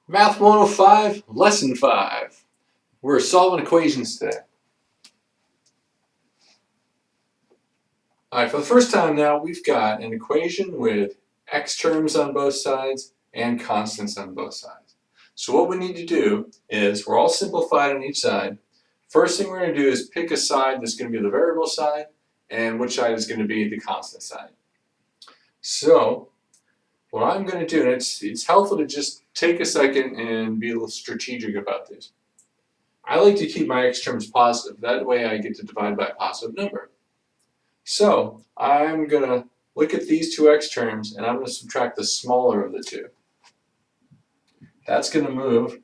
Math 105, Lesson 5. We're solving equations today. Alright, for the first time now, we've got an equation with x terms on both sides and constants on both sides. So what we need to do is, we're all simplified on each side. First thing we're going to do is pick a side that's going to be the variable side and which side is going to be the constant side. So what I'm going to do, and it's helpful to just take a second and be a little strategic about this. I like to keep my x terms positive. That way I get to divide by a positive number. So I'm going to look at these two x terms and I'm going to subtract the smaller of the two. That's going to move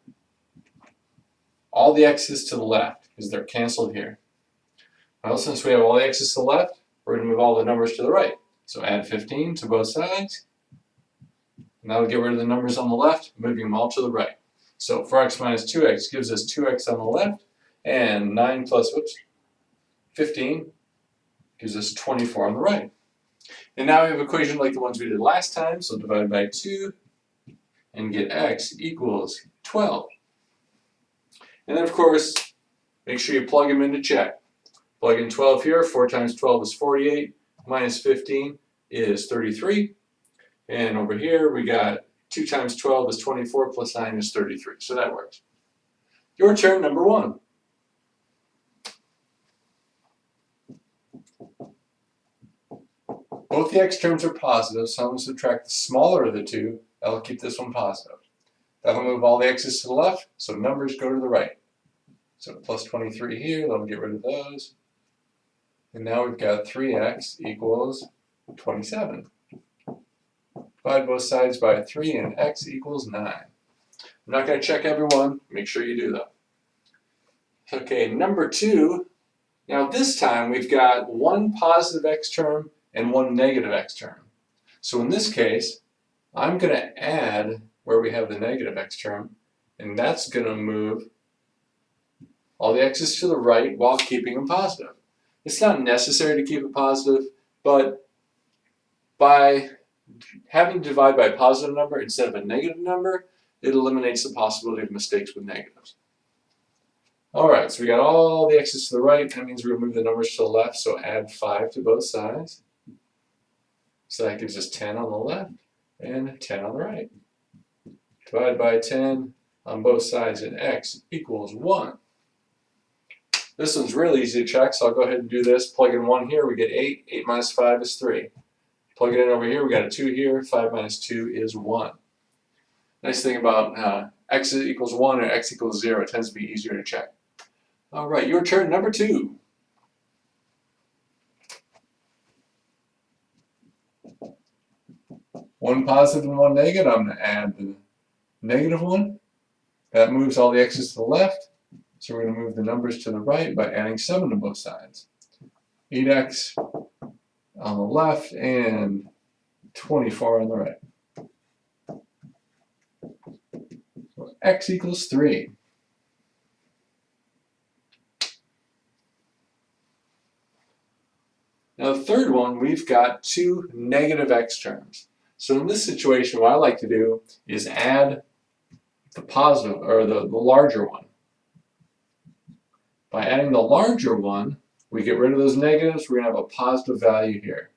all the x's to the left because they're canceled here. Well, since we have all the x's to the left, we're going to move all the numbers to the right. So add 15 to both sides. And that'll get rid of the numbers on the left, moving them all to the right. So 4x minus 2x gives us 2x on the left, and 9 plus 15 gives us 24 on the right. And now we have an equation like the ones we did last time, so divide by 2 and get x equals 12. And then of course, make sure you plug them in to check. Plug in 12 here, 4 times 12 is 48, minus 15 is 33. And over here we got 2 times 12 is 24 plus 9 is 33. So that works. Your turn, number 1. Both the x terms are positive, so I'm going to subtract the smaller of the two. That'll keep this one positive. That'll move all the x's to the left, so numbers go to the right. So plus 23 here, that'll get rid of those. And now we've got 3x equals 27. Divide both sides by 3 and x equals 9. I'm not going to check every one. Make sure you do though. Okay, number 2. Now this time we've got one positive x term and one negative x term. So in this case, I'm going to add where we have the negative x term, and that's going to move all the x's to the right while keeping them positive. It's not necessary to keep it positive, but by having to divide by a positive number instead of a negative number, it eliminates the possibility of mistakes with negatives. Alright, so we got all the x's to the right. That means we're going to move the numbers to the left, so add 5 to both sides. So that gives us 10 on the left and 10 on the right. Divide by 10 on both sides and x equals 1. This one's really easy to check, so I'll go ahead and do this. Plug in 1 here, we get 8. 8 minus 5 is 3. Plug it in over here, we got a 2 here. 5 minus 2 is 1. Nice thing about x equals 1 or x equals 0, it tends to be easier to check. Alright, your turn, number 2. One positive and one negative. I'm going to add the negative one. That moves all the x's to the left. So we're going to move the numbers to the right by adding 7 to both sides. 8x on the left and 24 on the right. So x equals 3. Now the third one, we've got 2 negative x terms. So in this situation, what I like to do is add the positive, or the larger one. By adding the larger one, we get rid of those negatives. We're going to have a positive value here.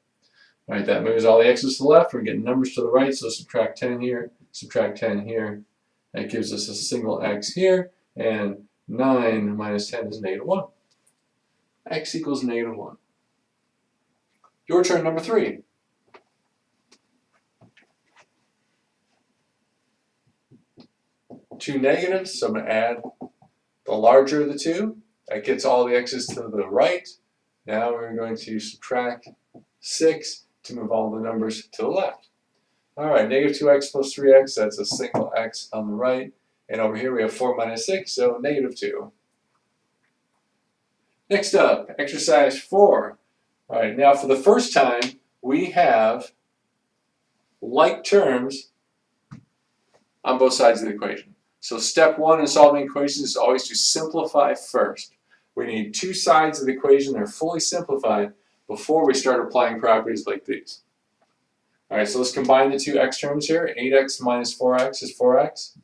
All right, that moves all the x's to the left. We're getting numbers to the right, so subtract 10 here, subtract 10 here. That gives us a single x here, and 9 minus 10 is negative 1. X equals negative 1. Your turn, number 3. Two negatives, so I'm going to add the larger of the two. That gets all the x's to the right. Now we're going to subtract 6 to move all the numbers to the left. Alright, negative 2x plus 3x, that's a single x on the right. And over here we have 4 minus 6, so negative 2. Next up, exercise 4. Alright, now for the first time, we have like terms on both sides of the equation. So step 1 in solving equations is always to simplify first. We need 2 sides of the equation that are fully simplified before we start applying properties like these. Alright, so let's combine the two x terms here. 8x minus 4x is 4x.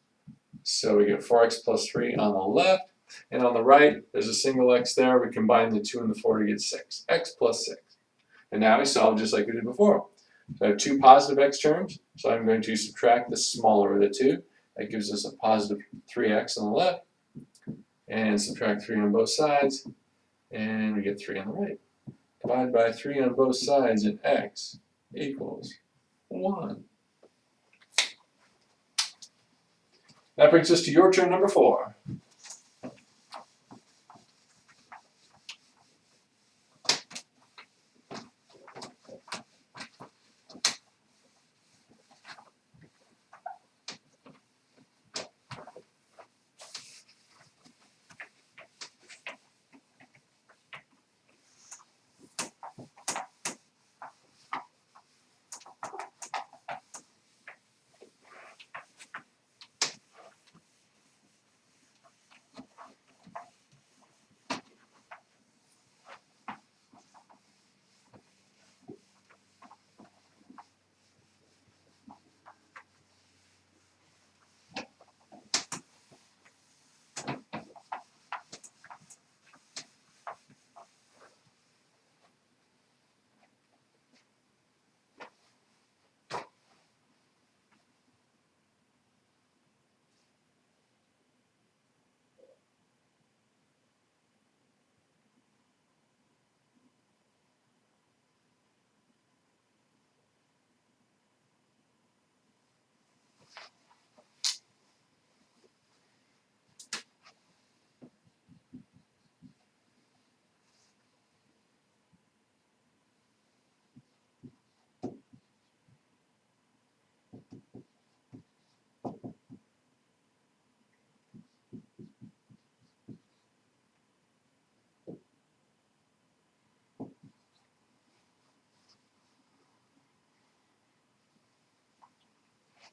So we get 4x plus 3 on the left. And on the right, there's a single x there. We combine the 2 and the 4 to get 6. X plus 6. And now we solve just like we did before. So I have two positive x terms. So I'm going to subtract the smaller of the two. That gives us a positive 3x on the left. And subtract 3 on both sides. And we get 3 on the right. Divide by 3 on both sides, and x equals 1. That brings us to your turn number 4.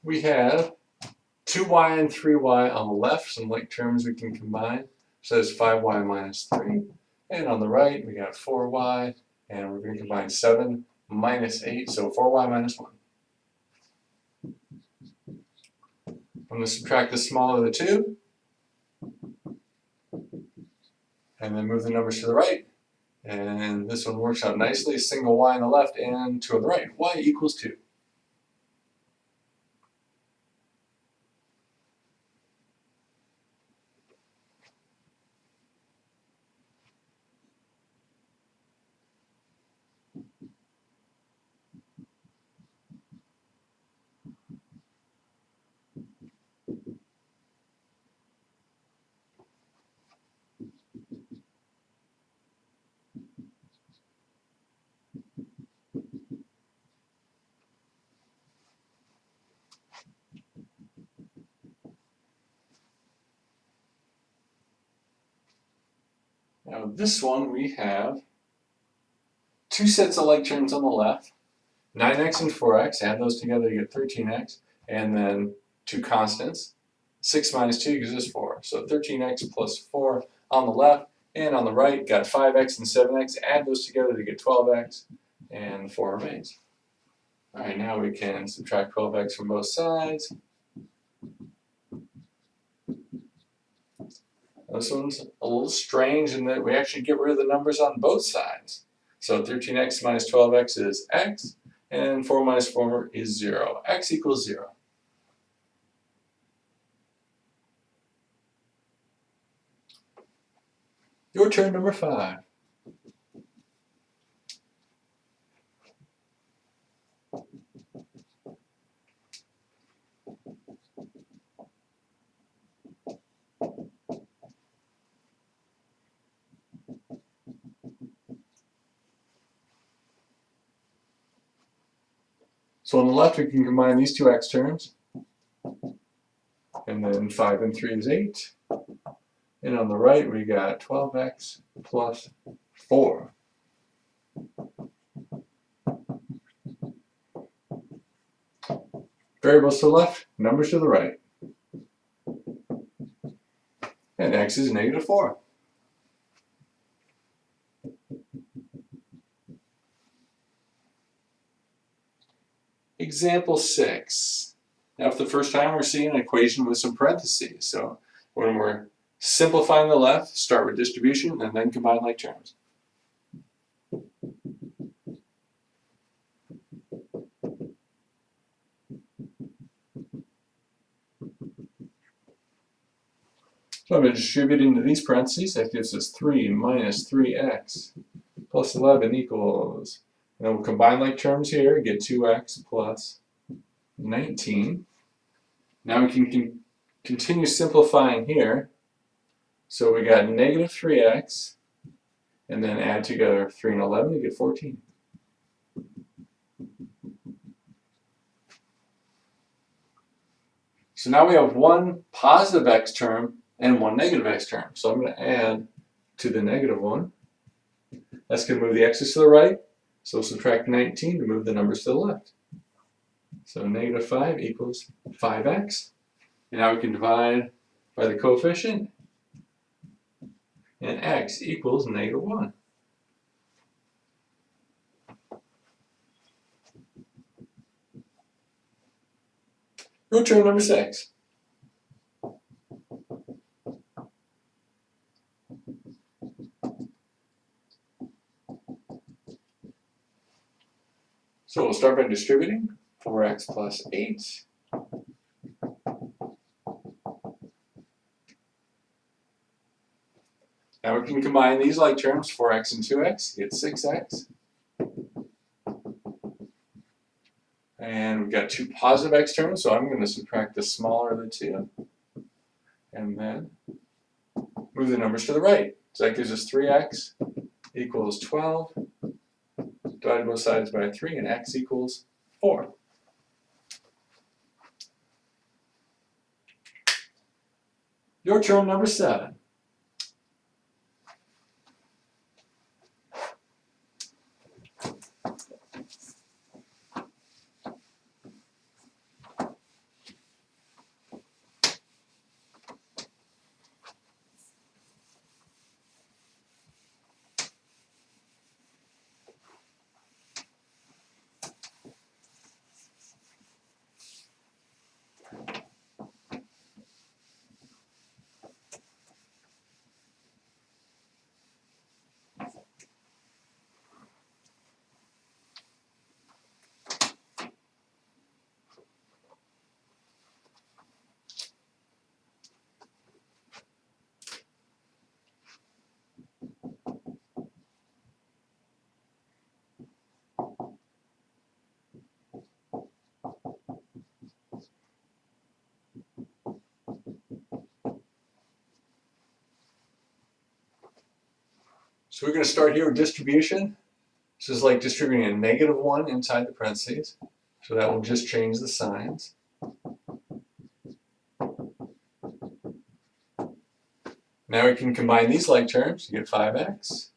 We have 2y and 3y on the left, some like terms we can combine. So there's 5y minus 3. And on the right, we got 4y, and we're going to combine 7 minus 8, so 4y minus 1. I'm going to subtract the smaller of the two, and then move the numbers to the right. And this one works out nicely, a single y on the left and 2 on the right. Y equals 2. Now this one we have two sets of like terms on the left, 9x and 4x, add those together to get 13x, and then two constants. 6 minus 2 gives us 4. So 13x plus 4 on the left, and on the right, got 5x and 7x. Add those together to get 12x, and 4 remains. All right, now we can subtract 12x from both sides. This one's a little strange in that we actually get rid of the numbers on both sides. So 13x minus 12x is x, and 4 minus 4 is 0. X equals 0. Your turn, number 5. So on the left, we can combine these two x terms. And then 5 and 3 is 8. And on the right, we got 12x plus 4. Variables to the left, numbers to the right. And x is negative 4. Example 6. Now for the first time we're seeing an equation with some parentheses. So when we're simplifying the left, start with distribution and then combine like terms. So I'm going to distribute into these parentheses. That gives us 3 minus 3x plus 11 equals, and then we'll combine like terms here, get 2x plus 19. Now we can continue simplifying here. So we got negative 3x, and then add together 3 and 11 to get 14. So now we have one positive x term and one negative x term. So I'm going to add to the negative one. That's going to move the x's to the right. So subtract 19 to move the numbers to the left. So negative 5 equals 5x. And now we can divide by the coefficient. And x equals negative 1. Your turn, number 6. So we'll start by distributing 4x plus 8. Now we can combine these like terms, 4x and 2x, get 6x. And we've got two positive x terms, so I'm going to subtract the smaller of the two. And then move the numbers to the right. So that gives us 3x equals 12. Divide both sides by 3, and x equals 4. Your turn, number 7. So we're going to start here with distribution. This is like distributing a negative 1 inside the parentheses. So that will just change the signs. Now we can combine these like terms to get 5x.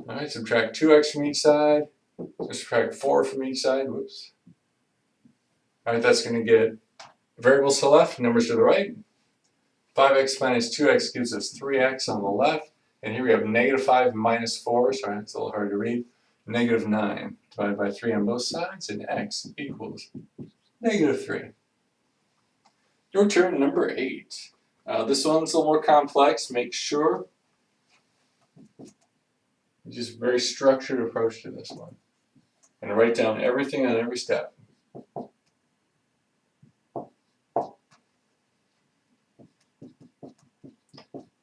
Alright, subtract 2x from each side. Subtract 4 from each side. Whoops. Alright, that's going to get variables to the left, numbers to the right. 5x minus 2x gives us 3x on the left. And here we have negative 5 minus 4, sorry, it's a little hard to read. Negative 9 divided by 3 on both sides, and x equals negative 3. Your turn, number 8. This one's a little more complex. Make sure. Just a very structured approach to this one. And write down everything on every step.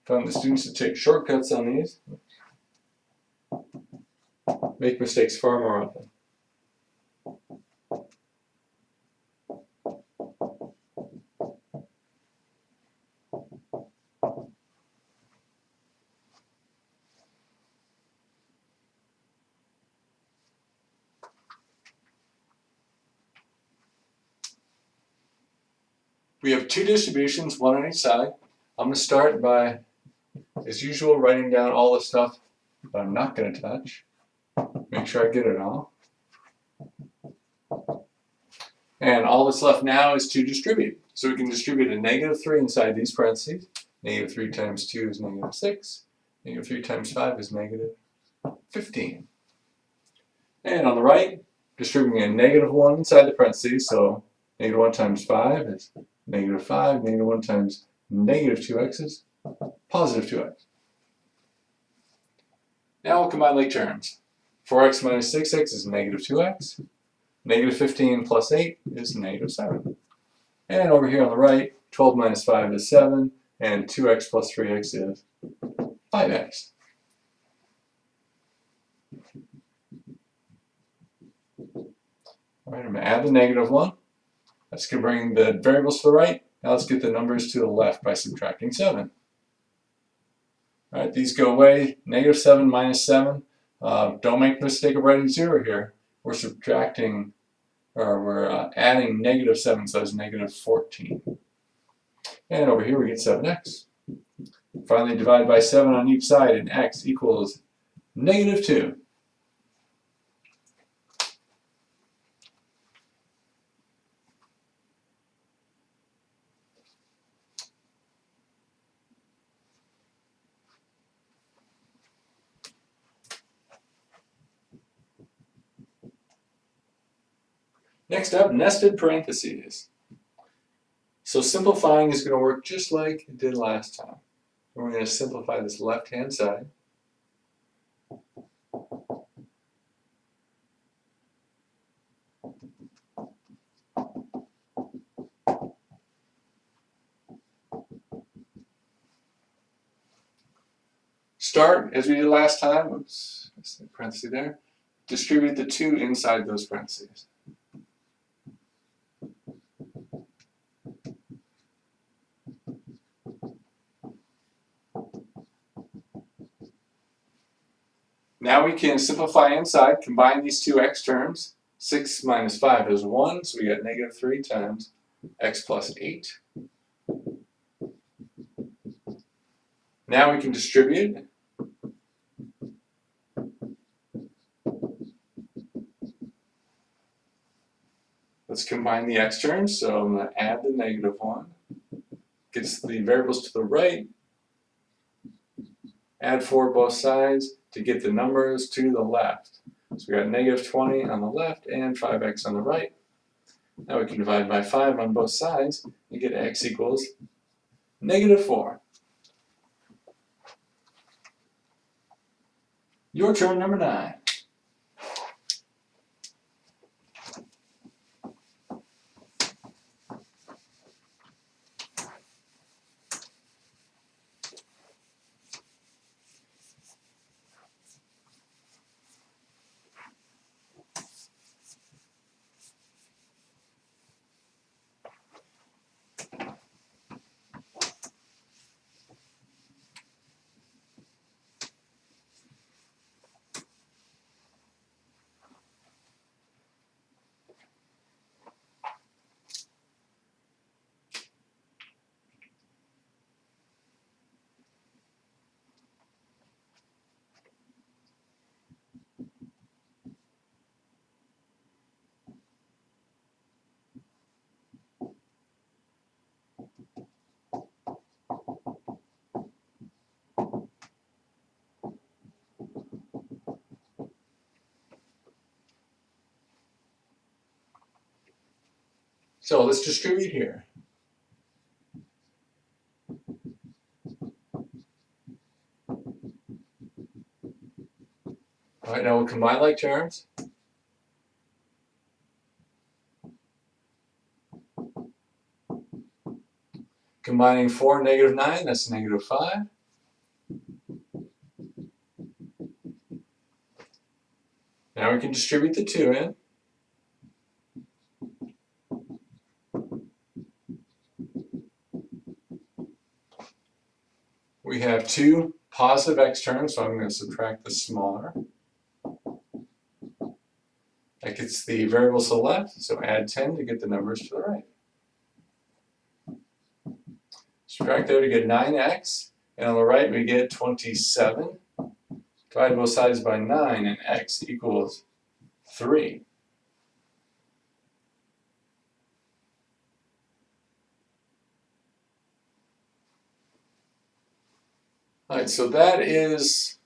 Found the students to take shortcuts on these. Make mistakes far more often. We have two distributions, one on each side. I'm going to start by, as usual, writing down all the stuff that I'm not going to touch. Make sure I get it all. And all that's left now is to distribute. So we can distribute a negative 3 inside these parentheses. Negative 3 times 2 is negative 6. Negative 3 times 5 is negative 15. And on the right, distributing a -1 inside the parentheses, so -1 times 5 is -5, -1 times -2x is +2x. Now we'll combine like terms. 4x minus 6x is -2x. -15 plus 8 is -7. And over here on the right, 12 minus 5 is 7, and 2x plus 3x is 5x. All right, I'm going to add the -1. That's going to bring the variables to the right. Now let's get the numbers to the left by subtracting 7. All right, these go away. -7 minus 7. Don't make the mistake of writing 0 here. We're subtracting, or we're adding -7, so that's -14. And over here we get 7x. Finally, divide by 7 on each side, and x equals -2. Next up, nested parentheses. So simplifying is going to work just like it did last time. We're going to simplify this left-hand side. Start, as we did last time, oops, that's the parenthesis there. Distribute the 2 inside those parentheses. Now we can simplify inside, combine these two x terms. 6 minus 5 is 1, so we got -3 times x plus 8. Now we can distribute. Let's combine the x terms, so I'm going to add the -1. Gets the variables to the right. Add 4 both sides to get the numbers to the left. So we got -20 on the left and 5x on the right. Now we can divide by 5 on both sides and get x equals -4. Your turn, number 9. So let's distribute here. All right, now we'll combine like terms. Combining 4 and -9, that's -5. Now we can distribute the 2 in. We have 2 positive x terms, so I'm going to subtract the smaller. That gets the variables to the left, so add 10 to get the numbers to the right. Subtract there to get 9x, and on the right we get 27. Divide both sides by 9, and x equals 3. All right, so that is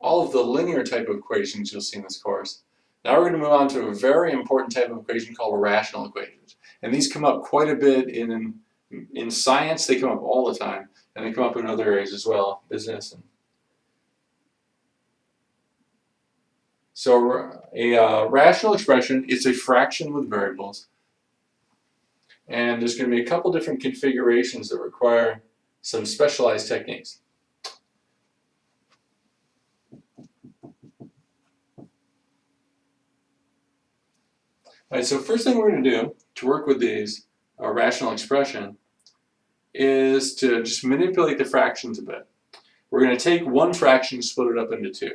all of the linear type of equations you'll see in this course. Now we're going to move on to a very important type of equation called rational equations. And these come up quite a bit in science. They come up all the time. And they come up in other areas as well, business. So a rational expression is a fraction with variables. And there's going to be a couple different configurations that require some specialized techniques. All right, so first thing we're going to do to work with these, a rational expression, is to just manipulate the fractions a bit. We're going to take one fraction and split it up into two.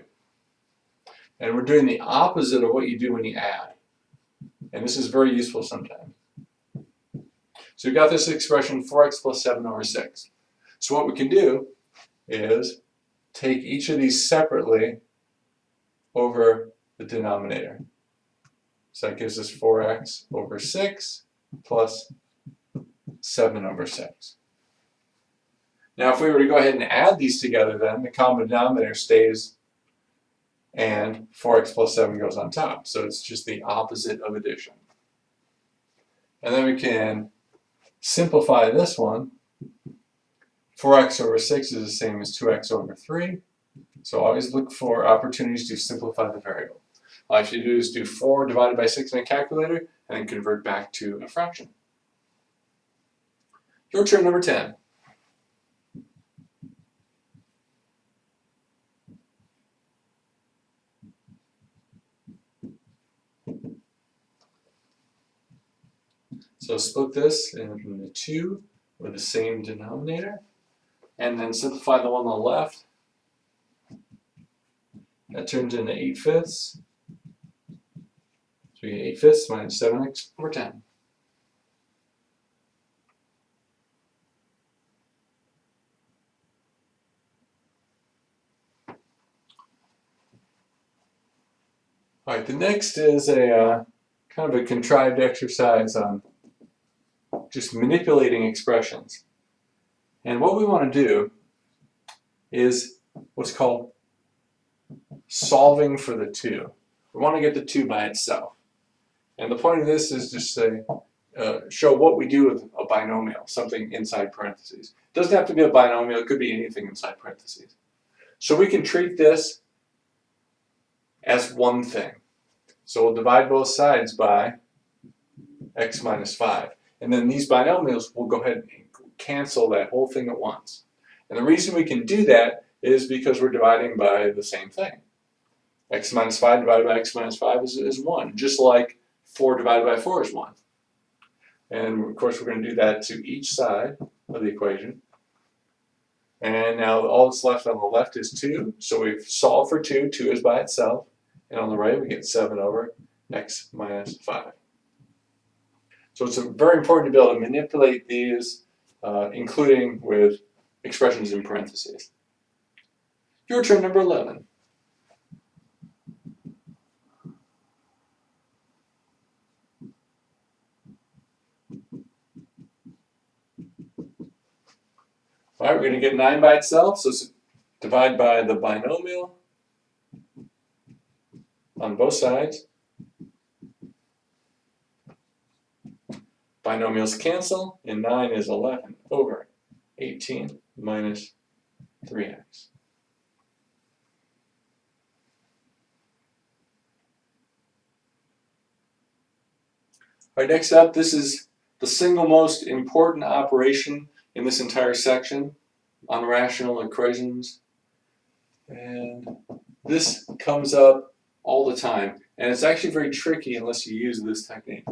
And we're doing the opposite of what you do when you add. And this is very useful sometimes. So we've got this expression 4x plus 7 over 6. So what we can do is take each of these separately over the denominator. So that gives us 4x over 6 plus 7 over 6. Now if we were to go ahead and add these together, then the common denominator stays and 4x plus 7 goes on top. So it's just the opposite of addition. And then we can simplify this one. 4x over 6 is the same as 2x over 3. So always look for opportunities to simplify the variable. All you have to do is do 4 divided by 6 in a calculator and then convert back to a fraction. Your turn, number 10. So split this into 2 with the same denominator, and then simplify the one on the left. That turns into 8/5. So we get 8/5 minus 7x over 10. All right, the next is a kind of a contrived exercise on just manipulating expressions. And what we want to do is what's called solving for the 2. We want to get the 2 by itself. And the point of this is just to show what we do with a binomial, something inside parentheses. It doesn't have to be a binomial, it could be anything inside parentheses. So we can treat this as one thing. So we'll divide both sides by x minus 5. And then these binomials will go ahead and cancel that whole thing at once. And the reason we can do that is because we're dividing by the same thing. X minus 5 divided by x minus 5 is 1, just like 4 divided by 4 is 1. And of course we're going to do that to each side of the equation. And now all that's left on the left is 2, so we've solved for 2, 2 is by itself. And on the right we get 7 over x minus 5. So it's very important to be able to manipulate these, including with expressions in parentheses. Your turn, number 11. All right, we're going to get 9 by itself, so divide by the binomial on both sides. Binomials cancel, and 9 is 11 over 18 minus 3x. All right, next up, this is the single most important operation in this entire section on rational equations. And this comes up all the time, and it's actually very tricky unless you use this technique.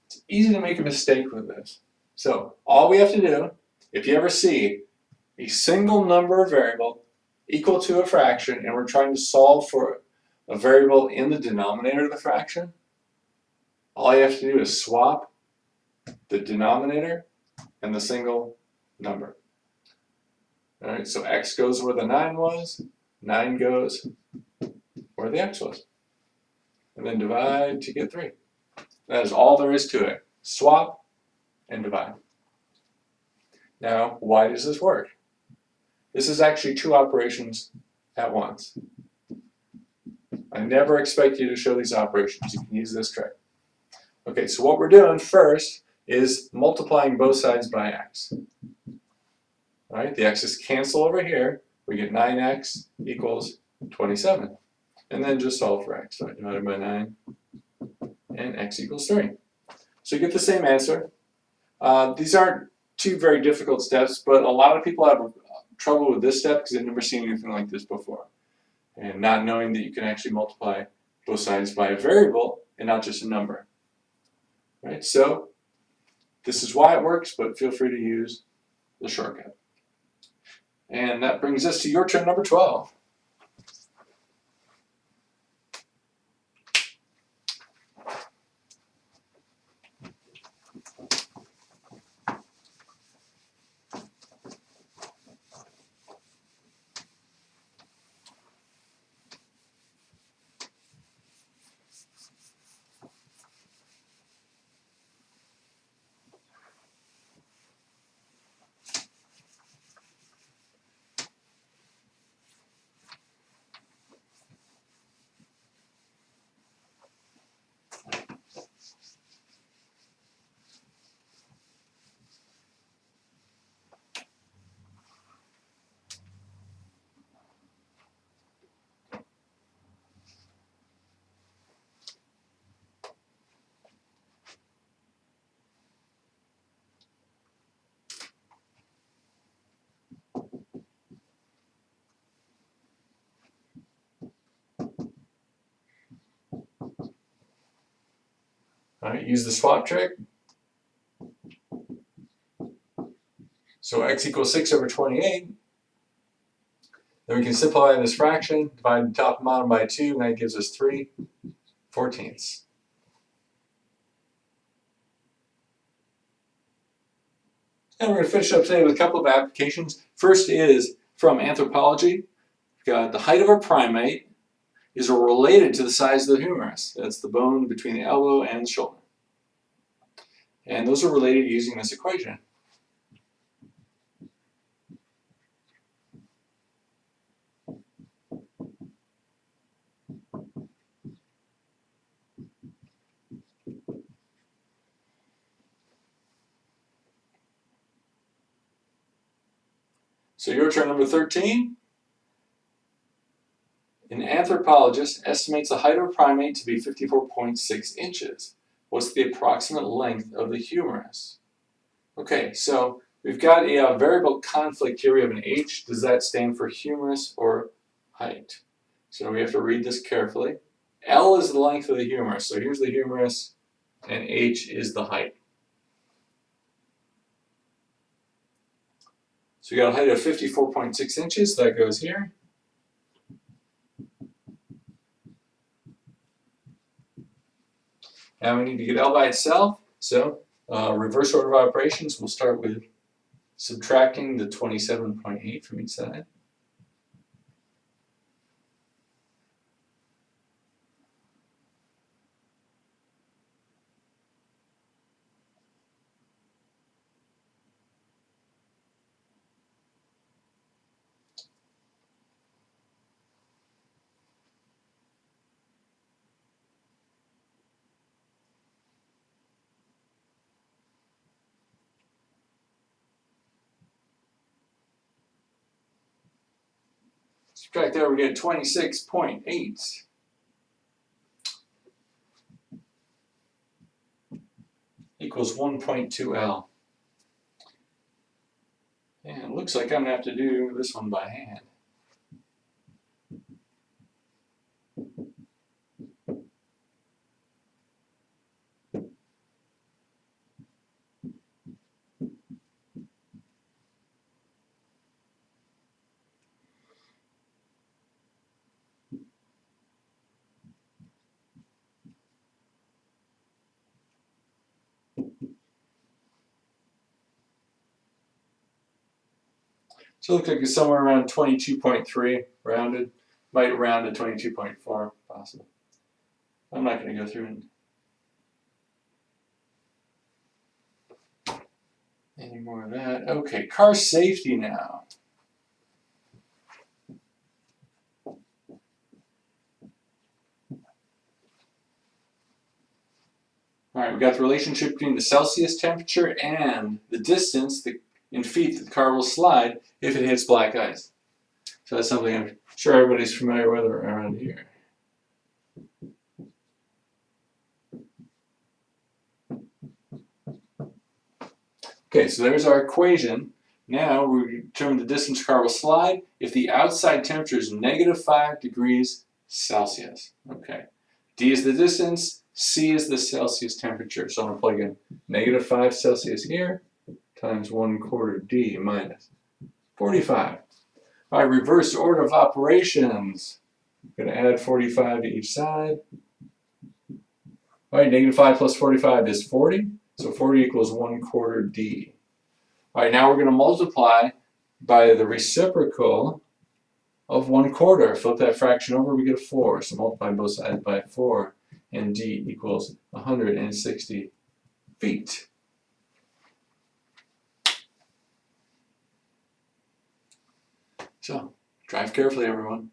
It's easy to make a mistake with this. So all we have to do, if you ever see a single number variable equal to a fraction and we're trying to solve for a variable in the denominator of the fraction, all you have to do is swap the denominator and the single number. All right, so x goes where the 9 was, 9 goes where the x was. And then divide to get 3. That is all there is to it. Swap and divide. Now, why does this work? This is actually two operations at once. I never expect you to show these operations. You can use this trick. Okay, so what we're doing first is multiplying both sides by x. All right, the x's cancel over here. We get 9x equals 27. And then just solve for x. So I divide by 9, and x equals 3. So you get the same answer. These aren't two very difficult steps, but a lot of people have trouble with this step because they've never seen anything like this before. And not knowing that you can actually multiply both sides by a variable and not just a number. Right? So this is why it works, but feel free to use the shortcut. And that brings us to your turn number 12. All right, use the swap trick. So x equals 6 over 28. Then we can simplify this fraction, divide the top and bottom by 2, and that gives us 3/14. And we're going to finish up today with a couple of applications. First is from anthropology. We've got the height of a primate is related to the size of the humerus. That's the bone between the elbow and the shoulder. And those are related using this equation. So your turn number 13. An anthropologist estimates the height of a primate to be 54.6 inches. What's the approximate length of the humerus? Okay, so we've got a variable conflict here. We have an h. Does that stand for humerus or height? So we have to read this carefully. L is the length of the humerus. So here's the humerus, and h is the height. So we got a height of 54.6 inches. That goes here. Now we need to get L by itself. So reverse order of operations, we'll start with subtracting the 27.8 from each side. Subtract that, we get 26.8. Equals 1.2 L. And it looks like I'm going to have to do this one by hand. So it looks like it's somewhere around 22.3 rounded. Might round to 22.4 possible. I'm not going to go through and any more of that. Okay, car safety now. Alright, we've got the relationship between the Celsius temperature and the distance in feet that the car will slide if it hits black ice. So that's something I'm sure everybody's familiar with around here. Okay, so there's our equation. Now we determine the distance the car will slide if the outside temperature is -5 degrees Celsius. Okay, D is the distance, C is the Celsius temperature. So I'm going to plug in -5 Celsius here times 1/4 D minus 45. All right, reverse order of operations. I'm going to add 45 to each side. All right, -5 plus 45 is 40. So 40 equals 1/4 D. All right, now we're going to multiply by the reciprocal of 1/4. Flip that fraction over, we get a 4. So multiply both sides by 4, and D equals 160 feet. So, drive carefully, everyone.